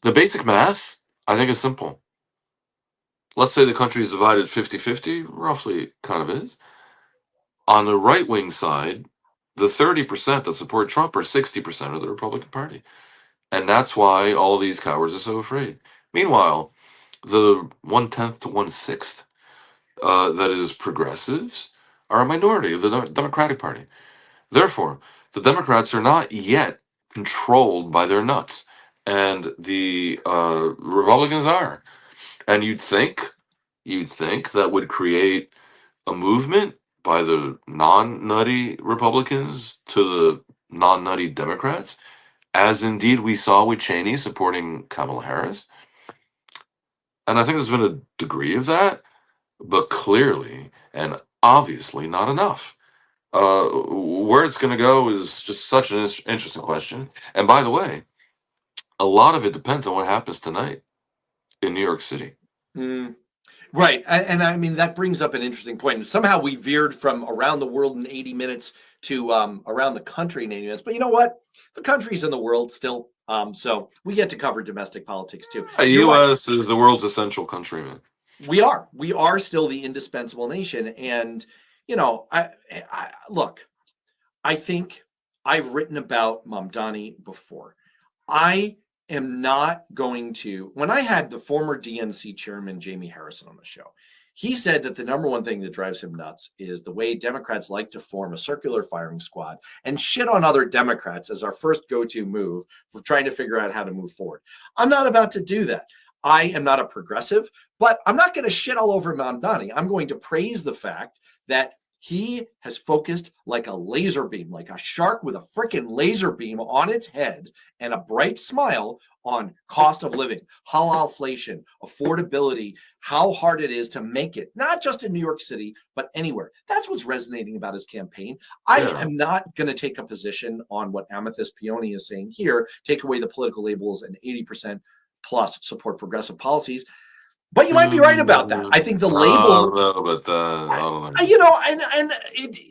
The basic math, I think, is simple. Let's say the country is divided 50-50, roughly kind of is. On the right wing side, the 30% that support Trump are 60% of the Republican Party. And that's why all these cowards are so afraid. Meanwhile, the 1/10 to 1/6 that is progressives are a minority of the Democratic Party. Therefore, the Democrats are not yet controlled by their nuts, and the Republicans are. And you'd think that would create a movement by the non-nutty Republicans to the non-nutty Democrats, as indeed we saw with Cheney supporting Kamala Harris. And I think there's been a degree of that, but clearly and obviously not enough. Where it's going to go is just such an interesting question. And by the way, a lot of it depends on what happens tonight in New York City. Mm. Right. And I mean, that brings up an interesting point. Somehow we veered from around the world in 80 minutes to around the country in 80 minutes. But you know what? The country's in the world still. So we get to cover domestic politics too. The You're right. U.S. is the world's essential country, man. We are. We are still the indispensable nation. And, you know, I look, I think I've written about Mamdani before. I am not going to. When I had the former DNC chairman, Jamie Harrison, on the show, he said that the number one thing that drives him nuts is the way Democrats like to form a circular firing squad and shit on other Democrats as our first go to move for trying to figure out how to move forward. I'm not about to do that. I am not a progressive, but I'm not going to shit all over Mamdani. I'm going to praise the fact that he has focused like a laser beam, like a shark with a freaking laser beam on its head and a bright smile on cost of living, halalflation, affordability, how hard it is to make it, not just in New York City, but anywhere. That's what's resonating about his campaign. I am not going to take a position on what Amethyst Peony is saying here, take away the political labels and 80% plus support progressive policies. But you might be right about that. I think the label, I don't know. you know, and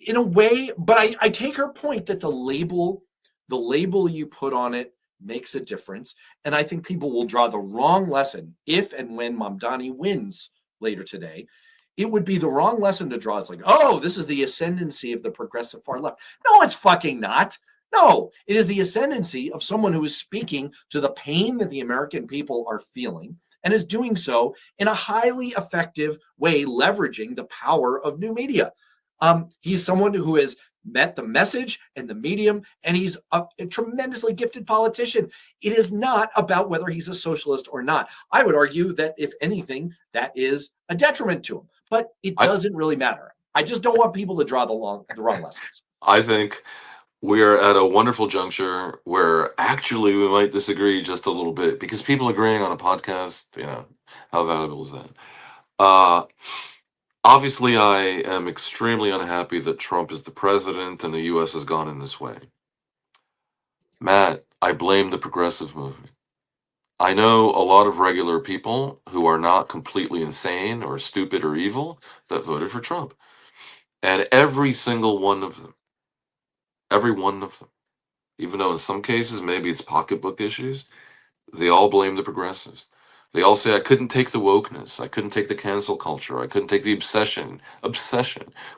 in a way, but I take her point that the label you put on it makes a difference, and I think people will draw the wrong lesson if and when Mamdani wins later today. It would be the wrong lesson to draw. It's like, oh, this is the ascendancy of the progressive far left. No, it's fucking not. No, it is the ascendancy of someone who is speaking to the pain that the American people are feeling and is doing so in a highly effective way, leveraging the power of new media. He's someone who has met the message and the medium, and he's a tremendously gifted politician. It is not about whether he's a socialist or not. I would argue that, if anything, that is a detriment to him, but it doesn't really matter. I just don't want people to draw the wrong lessons. I think we are at a wonderful juncture where actually we might disagree just a little bit, because people agreeing on a podcast, how valuable is that? Obviously, I am extremely unhappy that Trump is the president and the U.S. has gone in this way. Matt, I blame the progressive movement. I know a lot of regular people who are not completely insane or stupid or evil that voted for Trump. And every single one of them, every one of them, even though in some cases maybe it's pocketbook issues, they all blame the progressives. They all say, I couldn't take the wokeness, I couldn't take the cancel culture, I couldn't take the obsession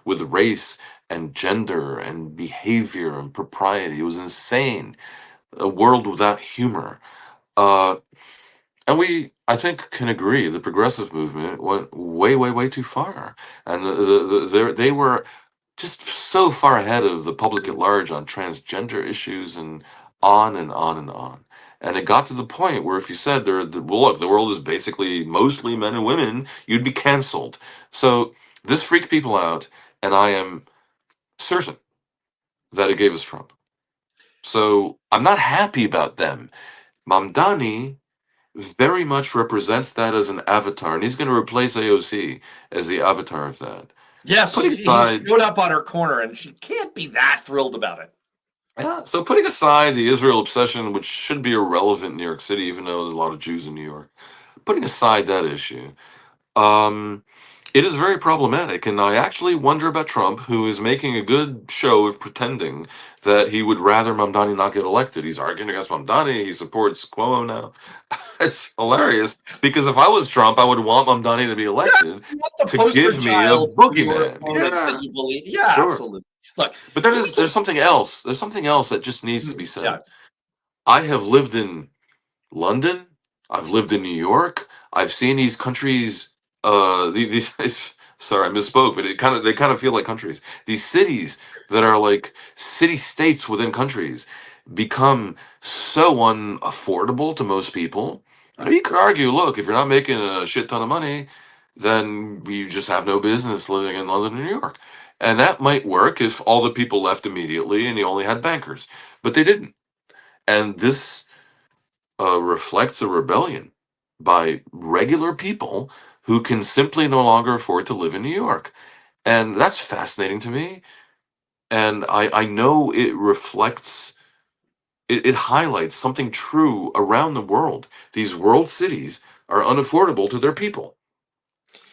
with race and gender and behavior and propriety. It was insane. A world without humor. And we, I think, can agree the progressive movement went way, way, way too far. And they were just so far ahead of the public at large on transgender issues and on and on and on. And it got to the point where if you said, well, look, the world is basically mostly men and women, you'd be canceled. So this freaked people out, and I am certain that it gave us Trump. So I'm not happy about them. Mamdani very much represents that as an avatar, and he's going to replace AOC as the avatar of that. Yes, Putting he aside, showed up on her corner, and she can't be that thrilled about it. yeah, so putting aside the Israel obsession, which should be irrelevant in New York City, even though there's a lot of Jews in New York, putting aside that issue, it is very problematic. And I actually wonder about Trump, who is making a good show of pretending that he would rather Mamdani not get elected. He's arguing against Mamdani. He supports Cuomo now. It's hilarious because if I was Trump, I would want Mamdani to be Yeah, elected you want the to poster give me a child for your boogeyman. opponents that Yeah, you believe. Yeah, sure. absolutely. Look, But you there's something else. There's something else that just needs to be yeah, said. I have lived in London. I've lived in New York. I've seen these countries. These sorry, I misspoke, but they kind of feel like countries. These cities that are like city states within countries become so unaffordable to most people. You know, you could argue, look, if you're not making a shit ton of money, then you just have no business living in London or New York. And that might work if all the people left immediately and you only had bankers, but they didn't. And this reflects a rebellion by regular people who can simply no longer afford to live in New York. And that's fascinating to me. And I know it reflects, it highlights something true around the world. These world cities are unaffordable to their people.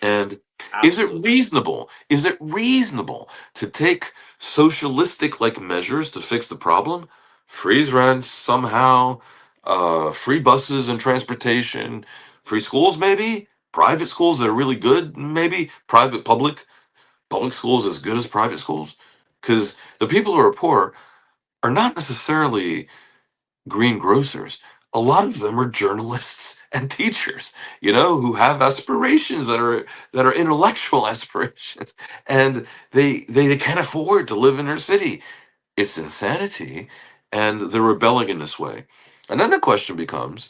And absolutely. is it reasonable to take socialistic like measures to fix the problem? Freeze rents somehow, free buses and transportation, free schools maybe, private schools that are really good, maybe public schools as good as private schools. Because the people who are poor are not necessarily greengrocers. A lot of them are journalists and teachers, you know, who have aspirations that are intellectual aspirations, and they can't afford to live in their city. It's insanity, and they're rebelling in this way. And then the question becomes: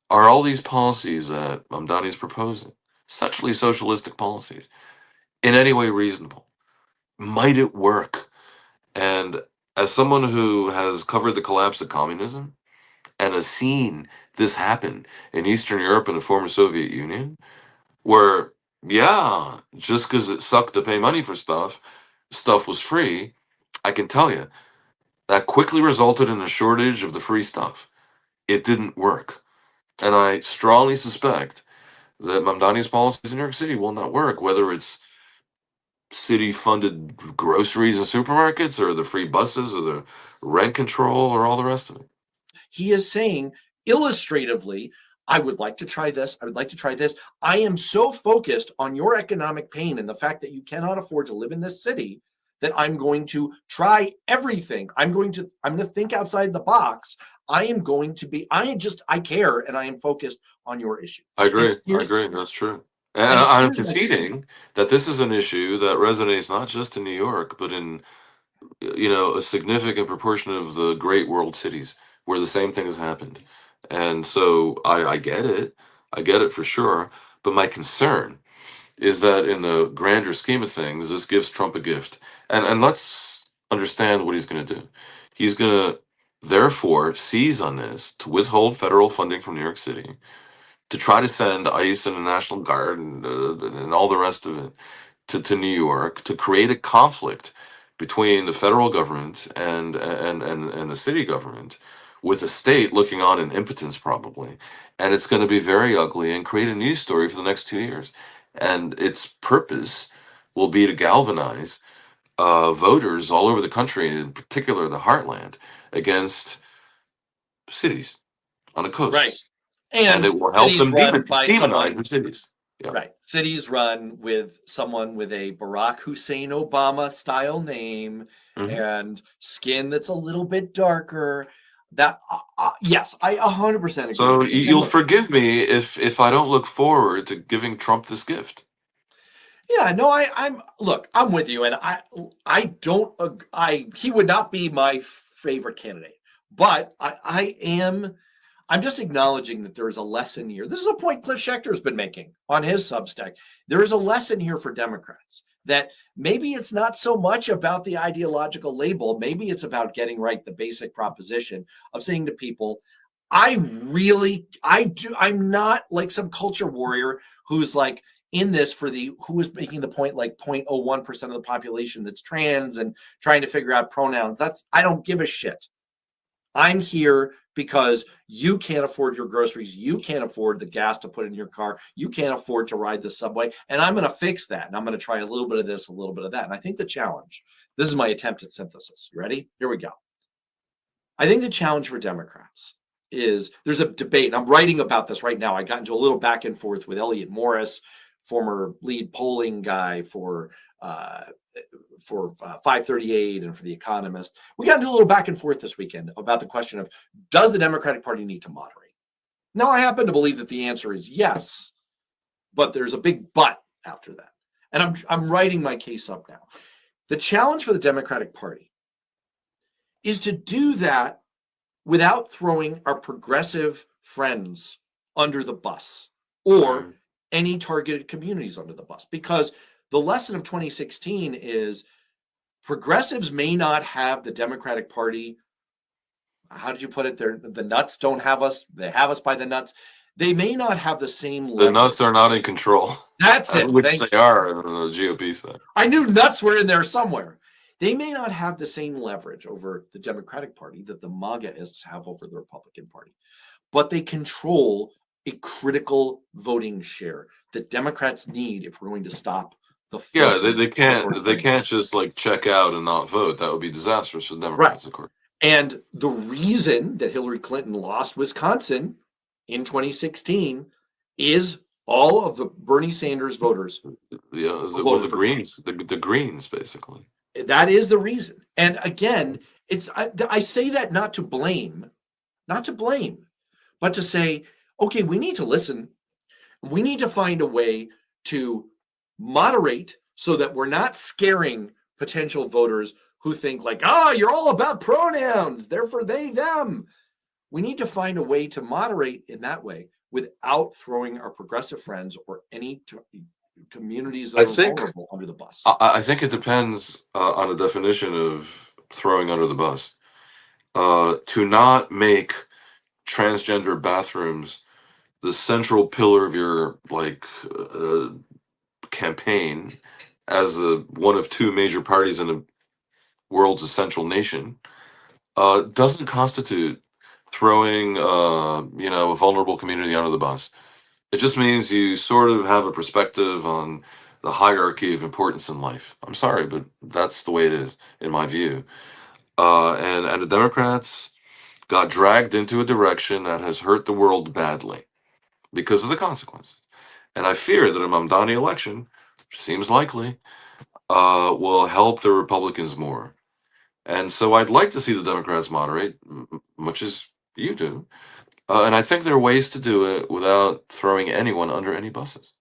are all these policies that Mamdani is proposing, essentially socialistic policies, in any way reasonable? Might it work? And as someone who has covered the collapse of communism and has seen this happen in Eastern Europe and the former Soviet Union, where, yeah, just because it sucked to pay money for stuff, stuff was free. I can tell you that quickly resulted in a shortage of the free stuff. It didn't work. And I strongly suspect that Mamdani's policies in New York City will not work, whether it's city funded groceries and supermarkets or the free buses or the rent control or all the rest of it. He is saying illustratively, I would like to try this. I would like to try this. I am so focused on your economic pain and the fact that you cannot afford to live in this city that I'm going to try everything. I'm going to think outside the box. I care and I am focused on your issue. I And agree. I agree. That's true. And and I'm here's my thing. conceding that this is an issue that resonates not just in New York, but in a significant proportion of the great world cities where the same thing has happened. And so I get it. I get it for sure. But my concern is that in the grander scheme of things, this gives Trump a gift. And let's understand what he's going to do. He's going to therefore seize on this to withhold federal funding from New York City to try to send ICE and the National Guard and all the rest of it to New York to create a conflict between the federal government and the city government, with the state looking on in impotence probably, and it's going to be very ugly and create a news story for the next 2 years, and its purpose will be to galvanize voters all over the country, in particular the heartland, against cities on the Right. coasts, and And it will help cities them run by demonize someone. the cities. Yeah. Right. Cities run with someone with a Barack Hussein Obama style name Mhm. and skin that's a little bit darker. Yes, I 100% agree So with you. And you'll look, forgive me if I don't look forward to giving Trump this gift. yeah, no, I'm with you, and I don't I he would not be my favorite candidate, but I'm just acknowledging that there is a lesson here. This is a point Cliff Schecter's been making on his Substack. There is a lesson here for Democrats that maybe it's not so much about the ideological label. Maybe it's about getting right the basic proposition of saying to people, I'm not like some culture warrior who's like in this for the who is making the point like 0.01% of the population that's trans and trying to figure out pronouns. I don't give a shit. I'm here because you can't afford your groceries. You can't afford the gas to put in your car. You can't afford to ride the subway. And I'm going to fix that. And I'm going to try a little bit of this, a little bit of that. And I think this is my attempt at synthesis. You ready? Here we go. I think the challenge for Democrats is there's a debate, and I'm writing about this right now. I got into a little back and forth with Elliot Morris, former lead polling guy uh, for 538 and for The Economist. We got into a little back and forth this weekend about the question of, does the Democratic Party need to moderate? Now, I happen to believe that the answer is yes, but there's a big but after that. And I'm writing my case up now. The challenge for the Democratic Party is to do that without throwing our progressive friends under the bus or any targeted communities under the bus. Because the lesson of 2016 is progressives may not have the Democratic Party. How did you put it? The nuts don't have us. They have us by the nuts. They may not have the same The leverage. nuts are not in control. That's it. Which Thank they you. are on the GOP side. I knew nuts were in there somewhere. They may not have the same leverage over the Democratic Party that the MAGAists have over the Republican Party, but they control a critical voting share that Democrats need if we're going to stop the Yeah, forces. they can't just like check out and not vote. That would be disastrous for the Democrats, of course. And the reason that Hillary Clinton lost Wisconsin in 2016 is all of the Bernie Sanders voters. The Greens, the Greens, basically. That is the reason. And again, I say that not to blame, but to say, okay, we need to listen. We need to find a way to moderate so that we're not scaring potential voters who think like, you're all about pronouns, they're for they, them. We need to find a way to moderate in that way without throwing our progressive friends or any communities that are vulnerable under the bus. I think it depends on the definition of throwing under the bus. To not make transgender bathrooms the central pillar of your campaign as one of two major parties in the world's essential nation doesn't constitute throwing a vulnerable community under the bus. It just means you sort of have a perspective on the hierarchy of importance in life. I'm sorry, but that's the way it is in my view. And the Democrats got dragged into a direction that has hurt the world badly because of the consequences. And I fear that a Mamdani election, which seems likely, will help the Republicans more. And so I'd like to see the Democrats moderate, much as you do. And I think there are ways to do it without throwing anyone under any buses.